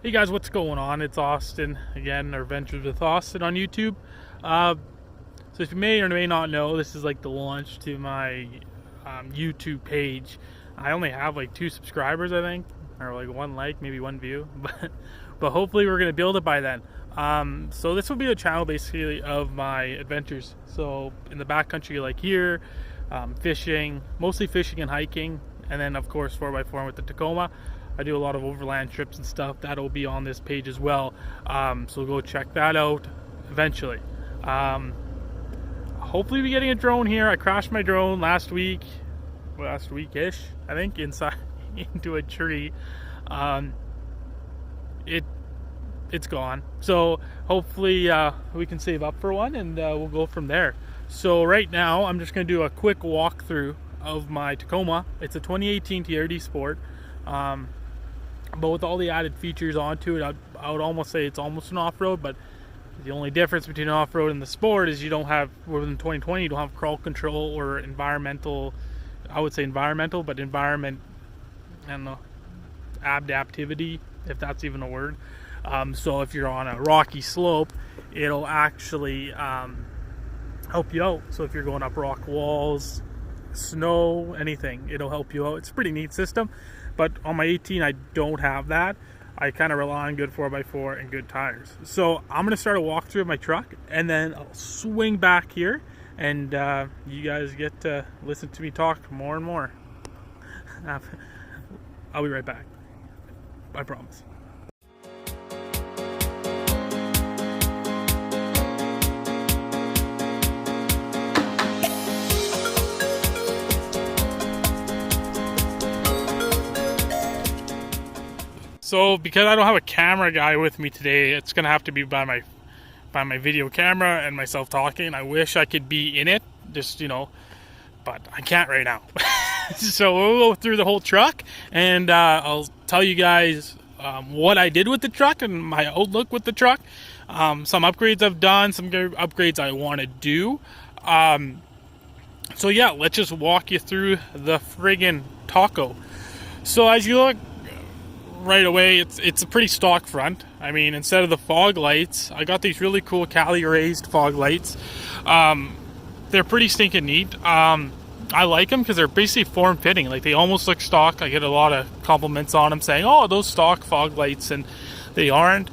Hey guys, what's going on? It's Austin again, our Adventures with Austin on YouTube. So if you may or may not know, this is like the launch to my YouTube page. I only have like 2 subscribers, I think, or like 1 like, maybe 1 view, but hopefully we're gonna build it by then. So this will be a channel basically of my adventures. So in the backcountry, like here, fishing, mostly fishing and hiking, and then of course 4x4 with the Tacoma. I do a lot of overland trips and stuff. That'll be on this page as well. So go check that out eventually. Hopefully we're getting a drone here. I crashed my drone last week-ish, I think, inside into a tree. It's gone. So hopefully we can save up for one, and we'll go from there. So right now I'm just gonna do a quick walkthrough of my Tacoma. It's a 2018 TRD Sport. But with all the added features onto it, I would almost say it's almost an off-road, but the only difference between an off-road and the Sport is you don't have, within 2020, you don't have crawl control or environmental, I would say environmental, but environment, I don't know, adaptivity, if that's even a word. So if you're on a rocky slope, it'll actually help you out. So if you're going up rock walls, snow, anything, it'll help you out. It's a pretty neat system. But on my 18, I don't have that. I kind of rely on good 4x4 and good tires. So I'm going to start a walkthrough of my truck, and then I'll swing back here, and you guys get to listen to me talk more and more. I'll be right back. I promise. So because I don't have a camera guy with me today, it's gonna have to be by my video camera and myself talking. I wish I could be in it, just, you know, but I can't right now. So we'll go through the whole truck, and I'll tell you guys what I did with the truck and my outlook with the truck. Some upgrades I've done, some upgrades I want to do. So yeah, let's just walk you through the friggin' Taco. So as you look right away, it's a pretty stock front. I mean, instead of the fog lights, I got these really cool Cali raised fog lights. They're pretty stinking neat. I like them because they're basically form-fitting. Like, they almost look stock. I get a lot of compliments on them saying, oh, those stock fog lights, and they aren't.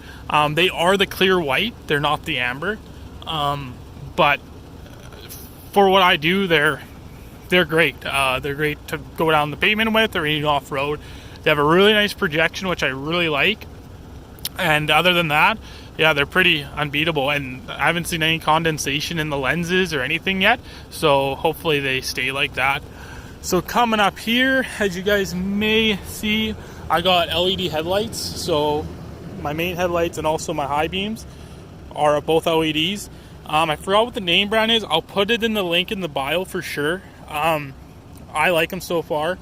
They are the clear white. They're not the amber. But for what I do, they're great. They're great to go down the pavement with or even off-road. They have a really nice projection, which I really like. And other than that, yeah, they're pretty unbeatable. And I haven't seen any condensation in the lenses or anything yet. So hopefully they stay like that. So coming up here, as you guys may see, I got LED headlights. So my main headlights and also my high beams are both LEDs. I forgot what the name brand is. I'll put it in the link in the bio for sure. I like them so far.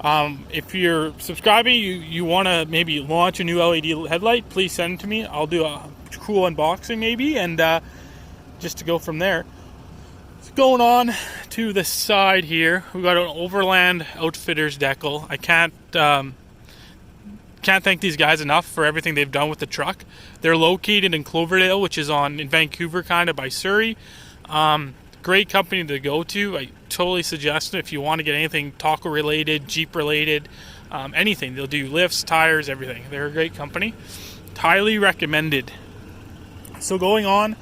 If you're subscribing, you want to maybe launch a new LED headlight, please send it to me. I'll do a cool unboxing maybe, and just to go from there. So going on to the side here, we got an Overland Outfitters decal. I can't thank these guys enough for everything they've done with the truck. They're located in Cloverdale, which is in Vancouver, kind of by Surrey. Great company to go to. I totally suggest it if you want to get anything Taco related, Jeep related, anything. They'll do lifts, tires, everything. They're a great company. Highly recommended. So going on,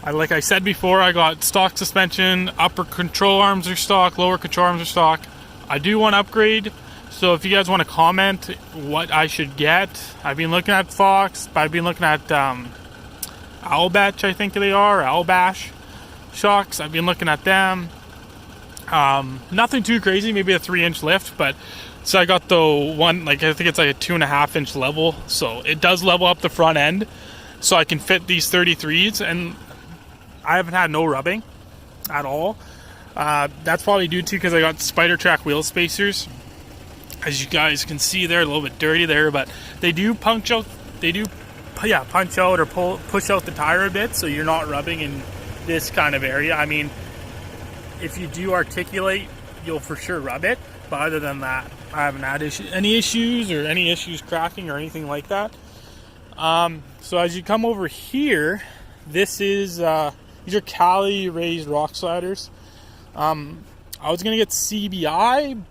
like I said before, I got stock suspension, upper control arms are stock, lower control arms are stock. I do want to upgrade, so if you guys want to comment what I should get. I've been looking at Fox, but I've been looking at Owlbatch, I think they are, Owlbash shocks. I've been looking at them. Nothing too crazy, maybe a 3-inch lift, but So I got the one, like I think it's like a 2.5-inch level, so it does level up the front end, so I can fit these 33s, and I haven't had no rubbing at all. That's probably due to because I got Spider Track wheel spacers. As you guys can see, they're a little bit dirty there, but they do punch out. They do, yeah, punch out or push out the tire a bit, so you're not rubbing in this kind of area. I mean, if you do articulate, you'll for sure rub it. But other than that, I haven't had any issues cracking or anything like that. So as you come over here, this is these are Cali raised rock sliders. I was gonna get CBI,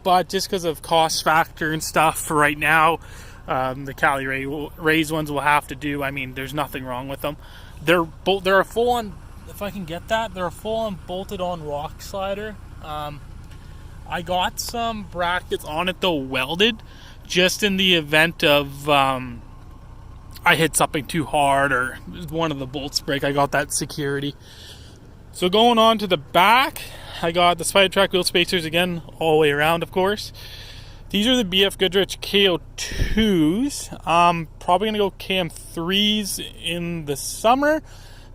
but just because of cost factor and stuff for right now, the Cali raised ones will have to do. I mean, there's nothing wrong with them. They're a full on. If I can get that, they're a full on bolted on rock slider. I got some brackets on it though, welded, just in the event of I hit something too hard or one of the bolts break. I got that security. So going on to the back, I got the Spider Track wheel spacers again, all the way around, of course. These are the BF Goodrich KO2s. Probably gonna go KM3s in the summer.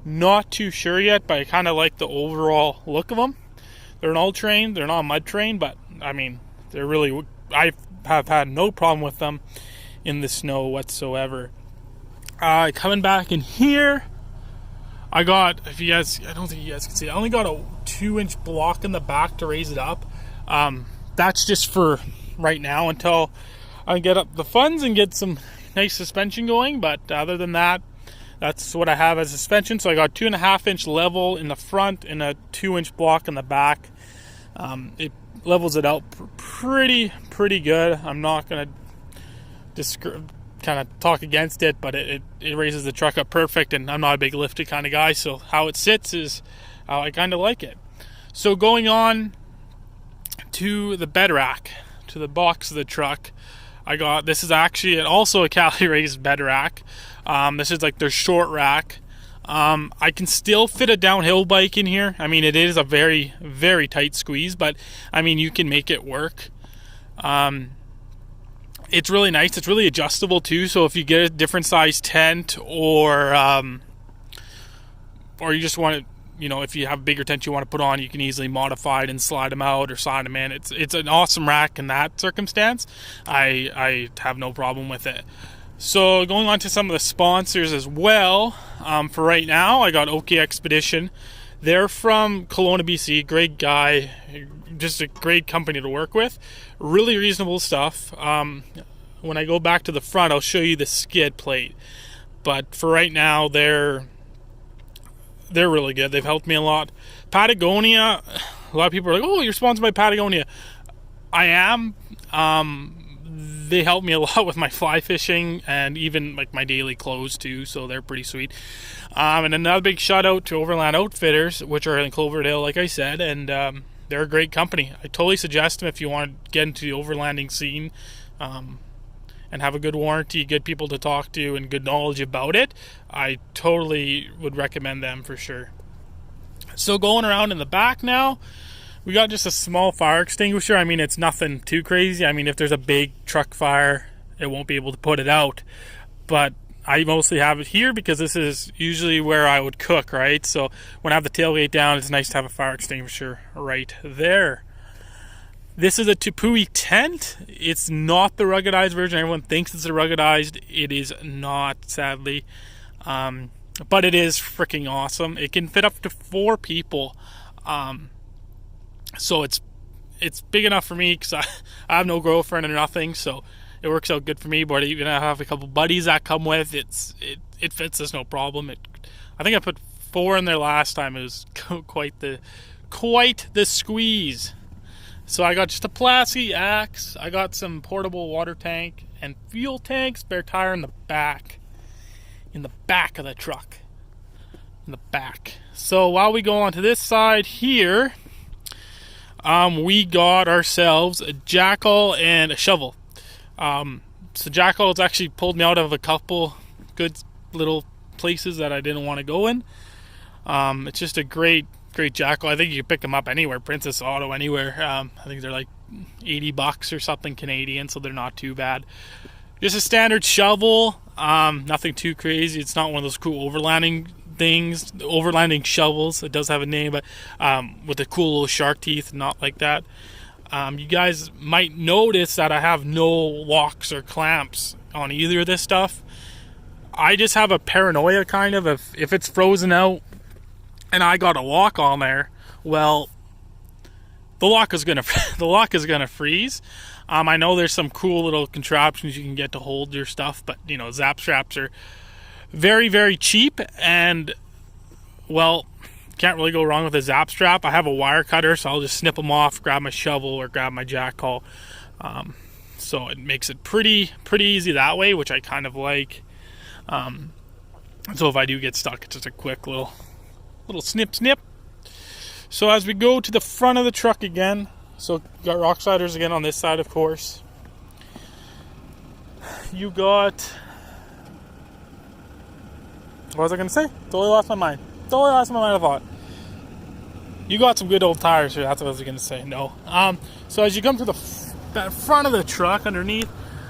Not too sure yet, but I kind of like the overall look of them. They're an all-terrain, they're not a mud terrain, but I mean, they're really, I have had no problem with them in the snow whatsoever. Coming back in here, I got, I don't think you guys can see it, I only got a 2-inch block in the back to raise it up. That's just for right now until I get up the funds and get some nice suspension going, but other than that, that's what I have as suspension. So I got 2.5-inch level in the front and a 2-inch block in the back. It levels it out pretty good. I'm not gonna just kind of talk against it, but it raises the truck up perfect, and I'm not a big lifted kind of guy, so how it sits is how I kind of like it. So going to the bed rack, to the box of the truck, I got, this is actually also a Cali raised bed rack. This is like their short rack. I can still fit a downhill bike in here. I mean, it is a very, very tight squeeze, but I mean, you can make it work. It's really nice. It's really adjustable too. So if you get a different size tent, or you just want to, you know, if you have a bigger tent you want to put on, you can easily modify it and slide them out or slide them in. It's an awesome rack in that circumstance. I have no problem with it. So going on to some of the sponsors as well. For right now, I got OK Expedition. They're from Kelowna, BC. Great guy, just a great company to work with. Really reasonable stuff. When I go back to the front, I'll show you the skid plate. But for right now, they're really good. They've helped me a lot. Patagonia, a lot of people are like, oh, you're sponsored by Patagonia. I am. They help me a lot with my fly fishing and even like my daily clothes too, so they're pretty sweet. And another big shout out to Overland Outfitters, which are in Cloverdale, like I said, and they're a great company. I totally suggest them if you want to get into the overlanding scene and have a good warranty, good people to talk to, and good knowledge about it. I totally would recommend them for sure. So going around in the back now, we got just a small fire extinguisher. I mean, it's nothing too crazy. I mean, if there's a big truck fire, it won't be able to put it out. But I mostly have it here because this is usually where I would cook, right? So when I have the tailgate down, it's nice to have a fire extinguisher right there. This is a Tepui tent. It's not the ruggedized version. Everyone thinks it's a ruggedized. It is not, sadly. But it is freaking awesome. It can fit up to 4 people. So it's big enough for me because I have no girlfriend or nothing, so it works out good for me. But even I have a couple buddies that come with it fits us no problem. I think I put 4 in there last time. It was quite the squeeze. So I got just a plastic axe. I got some portable water tank and fuel tank, spare tire in the back of the truck, in the back. So while we go on to this side here, we got ourselves a jackal and a shovel. So jackal has actually pulled me out of a couple good little places that I didn't want to go in. It's just a great great jackal. I think you can pick them up anywhere, Princess Auto, anywhere. I think they're like $80 or something Canadian, so they're not too bad. Just a standard shovel, nothing too crazy. It's not one of those cool overlanding things, overlanding shovels. It does have a name, but with the cool little shark teeth, not like that. You guys might notice that I have no locks or clamps on either of this stuff. I just have a paranoia kind of if it's frozen out and I got a lock on there, well, the lock is gonna freeze. I know there's some cool little contraptions you can get to hold your stuff, but you know, zap straps are very, very cheap, and well, can't really go wrong with a zap strap. I have a wire cutter, so I'll just snip them off, grab my shovel or grab my jackal. So it makes it pretty easy that way, which I kind of like. So if I do get stuck, it's just a quick little snip. So as we go to the front of the truck again, so got rock sliders again on this side, of course. You got, what was I going to say? Totally lost my mind. I thought. You got some good old tires here. That's what I was going to say. No. So as you come to that front of the truck underneath,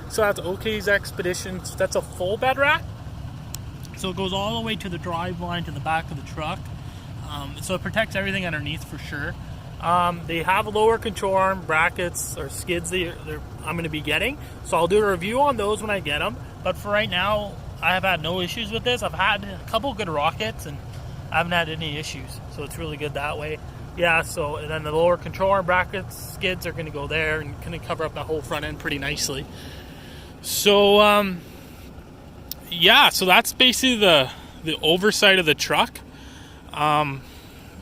so that's OK's Expedition. So that's a full bed rack. So it goes all the way to the drive line to the back of the truck. So it protects everything underneath for sure. They have lower control arm brackets or skids I'm going to be getting. So I'll do a review on those when I get them. But for right now, I have had no issues with this. I've had a couple good rockets and I haven't had any issues. So it's really good that way. Yeah, so and then the lower control arm brackets, skids are going to go there and going to cover up that whole front end pretty nicely. So, yeah, so that's basically the oversight of the truck.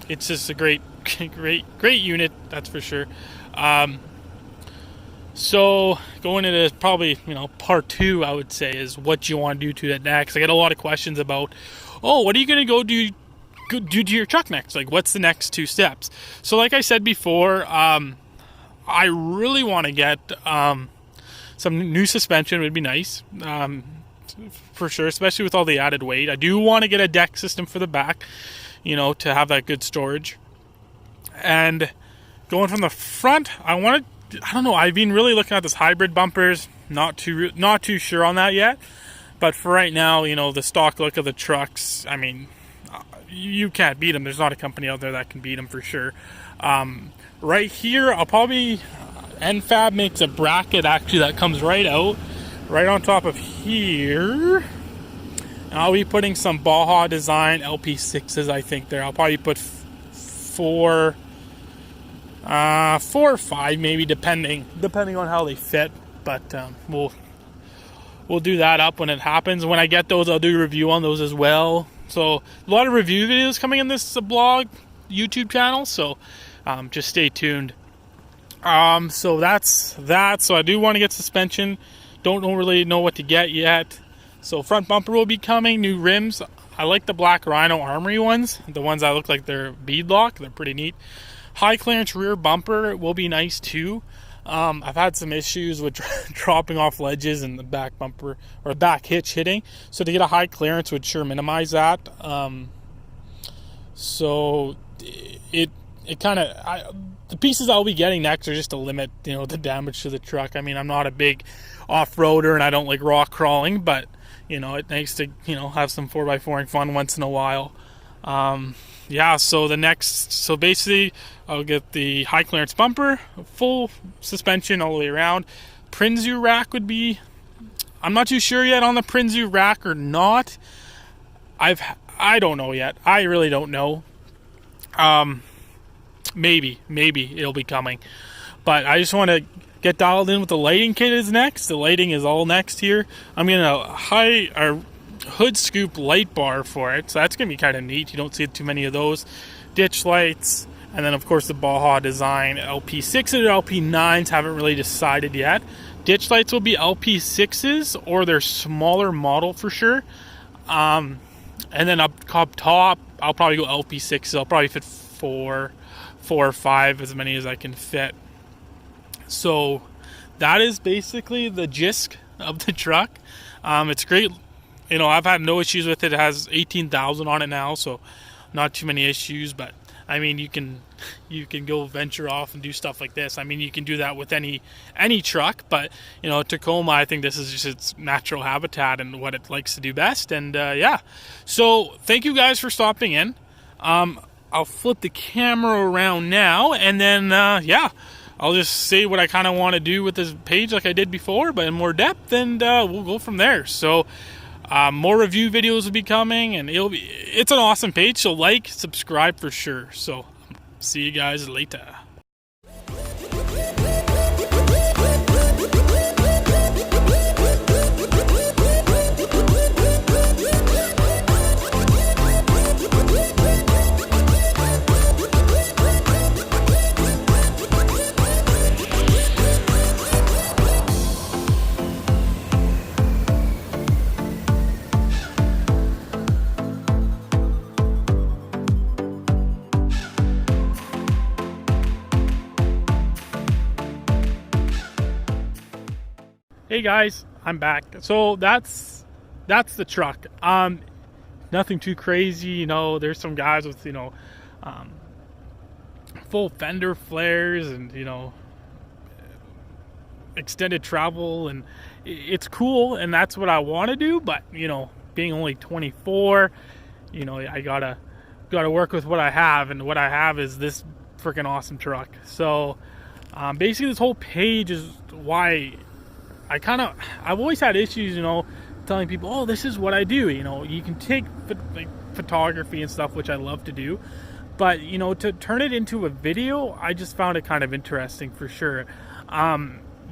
It's just a great unit, that's for sure. So going into probably, part 2, I would say, is what you want to do to it next. I get a lot of questions about, what are you going to go do to your truck next? Like, what's the next 2 steps? So like I said before, I really want to get some new suspension. Would be nice, for sure, especially with all the added weight. I do want to get a deck system for the back, to have that good storage. And going from the front, I don't know, I've been really looking at this hybrid bumpers. Not too sure on that yet. But for right now, the stock look of the trucks, I mean, you can't beat them. There's not a company out there that can beat them for sure. Right here, I'll probably, NFAB makes a bracket actually that comes right out, right on top of here. And I'll be putting some Baja Design LP6s, I think there. I'll probably put 4 or 5 maybe, depending on how they fit. But we'll do that up when it happens. When I get those, I'll do a review on those as well. So a lot of review videos coming in this blog YouTube channel, so just stay tuned. So that's that. So I do want to get suspension. Don't really know what to get yet. So front bumper will be coming, new rims. I like the black Rhino Armory ones, the ones that look like they're beadlock. They're pretty neat. High clearance rear bumper will be nice too. I've had some issues with dropping off ledges and the back bumper or back hitch hitting. So to get a high clearance would sure minimize that. So it kind of, the pieces I'll be getting next are just to limit, the damage to the truck. I mean, I'm not a big off-roader and I don't like rock crawling, but it nice to, have some 4x4ing fun once in a while. Yeah, so basically I'll get the high clearance bumper, full suspension all the way around. Prinzu rack would be, I'm not too sure yet on the Prinzu rack or not. I don't know yet. I really don't know. Maybe it'll be coming. But I just want to get dialed in with the lighting kit is next. The lighting is all next here. I'm getting a hood scoop light bar for it, so that's going to be kind of neat. You don't see too many of those. Ditch lights, and then of course the Baja Design LP6s or LP9s, haven't really decided yet. Ditch lights will be LP6s or their smaller model for sure. And then up top, I'll probably go LP6s. I'll probably fit 4 or 5, as many as I can fit. So that is basically the gist of the truck. It's great. I've had no issues with it. It has 18,000 on it now, so not too many issues. But I mean, you can go venture off and do stuff like this. I mean, you can do that with any truck, but you know, Tacoma, I think this is just its natural habitat and what it likes to do best. And yeah, so thank you guys for stopping in. I'll flip the camera around now, and then yeah, I'll just say what I kind of want to do with this page like I did before, but in more depth, and we'll go from there. So more review videos will be coming, and it's an awesome page, so like, subscribe for sure. So see you guys later. Hey guys, I'm back. So that's the truck. Nothing too crazy, you know. There's some guys with, you know, full fender flares and, you know, extended travel, and it's cool, and that's what I want to do. But you know, being only 24, you know, I gotta work with what I have, and what I have is this freaking awesome truck. So basically, this whole page is why I've always had issues, you know, telling people, oh, this is what I do. You know, you can take photography and stuff, which I love to do, but you know, to turn it into a video, I just found it kind of interesting for sure.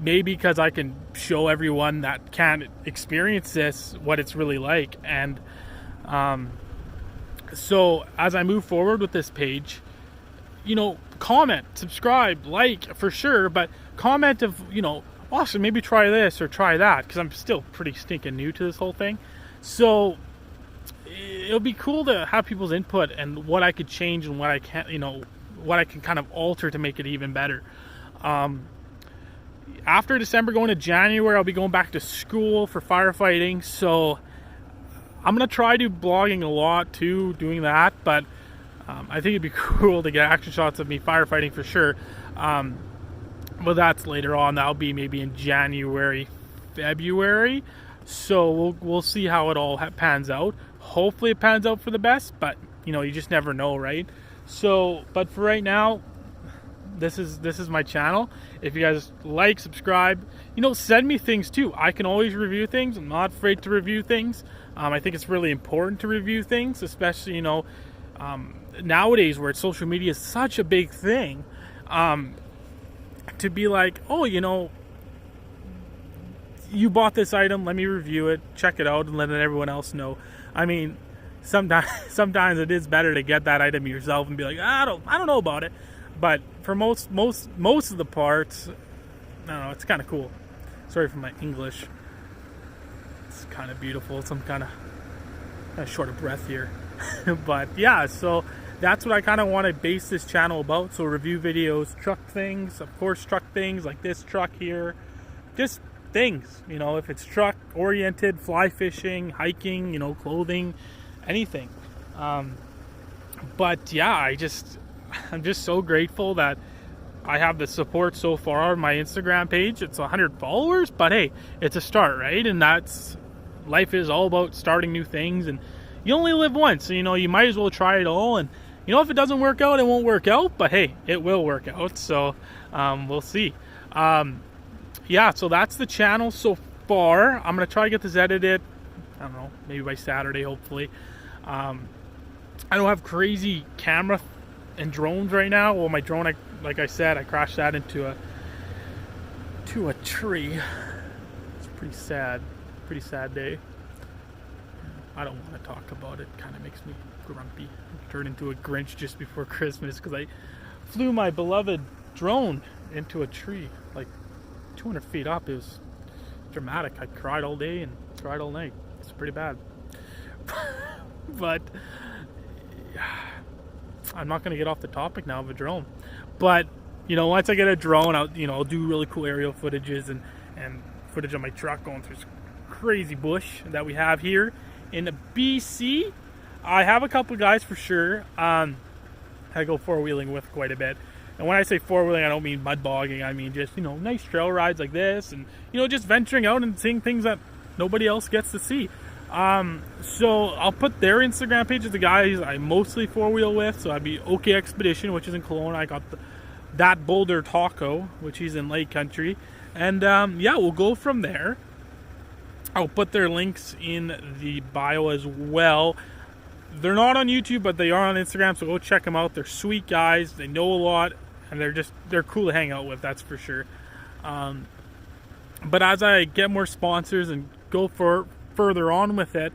Maybe because I can show everyone that can't experience this what it's really like. And so as I move forward with this page, you know, comment, subscribe, like for sure, but comment of, you know, awesome, maybe try this or try that, because I'm still pretty stinking new to this whole thing. So it'll be cool to have people's input and what I could change and what I can't, you know, what I can kind of alter to make it even better. After December, going to January, I'll be going back to school for firefighting. So I'm going to try to do blogging a lot too, doing that. But I think it'd be cool to get action shots of me firefighting for sure. But that's later on. That'll be maybe in January, February. So we'll see how it all pans out. Hopefully it pans out for the best, but you know, you just never know, right? So, but for right now, this is my channel. If you guys like, subscribe, you know, send me things too. I can always review things. I'm not afraid to review things. I think it's really important to review things, especially, you know, nowadays where social media is such a big thing. To be like, oh, you know, you bought this item, let me review it, check it out, and let everyone else know. I mean, sometimes it is better to get that item yourself and be like, I don't know about it. But for most of the parts, I don't know, it's kind of cool. Sorry for my English. It's kind of beautiful. I'm kind of short of breath here. But yeah, so that's what I kind of want to base this channel about. So review videos, truck things, of course, truck things like this truck here, just things, you know, if it's truck oriented, fly fishing, hiking, you know, clothing, anything. But yeah, I'm just so grateful that I have the support so far on my Instagram page. It's 100 followers, but hey, it's a start, right? And life is all about starting new things, and you only live once, so you know, you might as well try it all. And you know, if it doesn't work out, it won't work out, but hey, it will work out. So we'll see. Yeah, so that's the channel so far. I'm gonna try to get this edited, I don't know, maybe by Saturday, hopefully. I don't have crazy camera and drones right now. Well, my drone, like I said, I crashed that into a tree. It's pretty sad day. I don't want to talk about it. Kind of makes me grumpy. Turned into a Grinch just before Christmas because I flew my beloved drone into a tree like 200 feet up. It was dramatic. I cried all day and cried all night. It's pretty bad. But I'm not going to get off the topic now of a drone. But you know, once I get a drone, I'll do really cool aerial footages and footage of my truck going through this crazy bush that we have here in BC. I have a couple guys for sure. I go four-wheeling with quite a bit. And when I say four-wheeling, I don't mean mud bogging. I mean just, nice trail rides like this, and, just venturing out and seeing things that nobody else gets to see. So I'll put their Instagram page of the guys I mostly four-wheel with. So I'd be OK Expedition, which is in Kelowna. I got that Boulder Taco, which is in Lake Country. And, yeah, we'll go from there. I'll put their links in the bio as well. They're not on YouTube, but they are on Instagram, so go check them out. They're sweet guys. They know a lot, and they're cool to hang out with, that's for sure. But as I get more sponsors and go further on with it,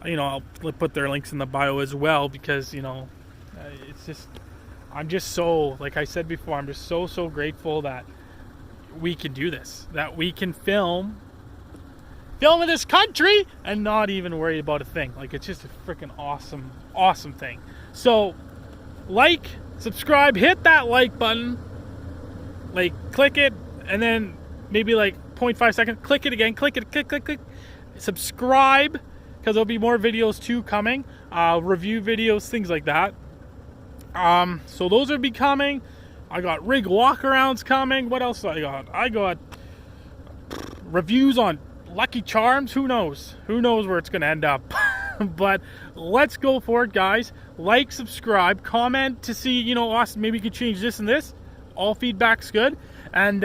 I'll put their links in the bio as well, because, it's just, I'm just so, like I said before, I'm just so grateful that we can do this, that we can film in this country and not even worry about a thing. Like, it's just a freaking awesome thing. So, like, subscribe, hit that like button, like, click it, and then maybe like 0.5 seconds, click it again, click, subscribe, because there'll be more videos too coming, review videos, things like that. So those will be coming. I got rig walkarounds coming. What else I got? I got reviews on Lucky Charms. Who knows where it's gonna end up. But let's go for it, guys. Like, subscribe, comment to see, Austin, maybe you could change this and this. All feedback's good. And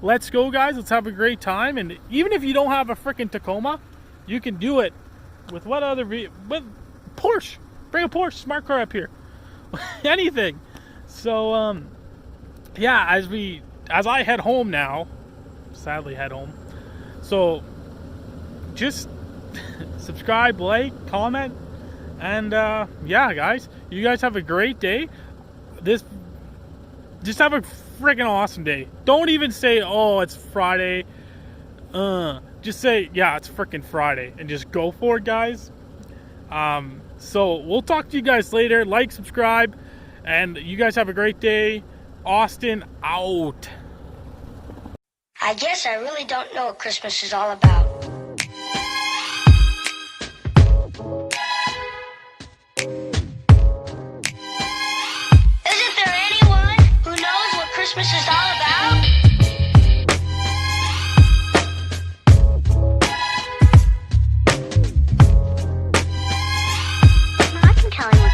let's go, guys. Let's have a great time. And even if you don't have a freaking Tacoma, you can do it with with Porsche. Bring a Porsche smart car up here. Anything. So yeah, as I head home now, sadly head home. So just subscribe, like, comment, and yeah, guys, you guys have a great day. Just have a freaking awesome day. Don't even say, oh, it's Friday. Just say, yeah, it's freaking Friday, and just go for it, guys. So we'll talk to you guys later. Like, subscribe, and you guys have a great day. Austin out. I guess I really don't know what Christmas is all about. Isn't there anyone who knows what Christmas is all about?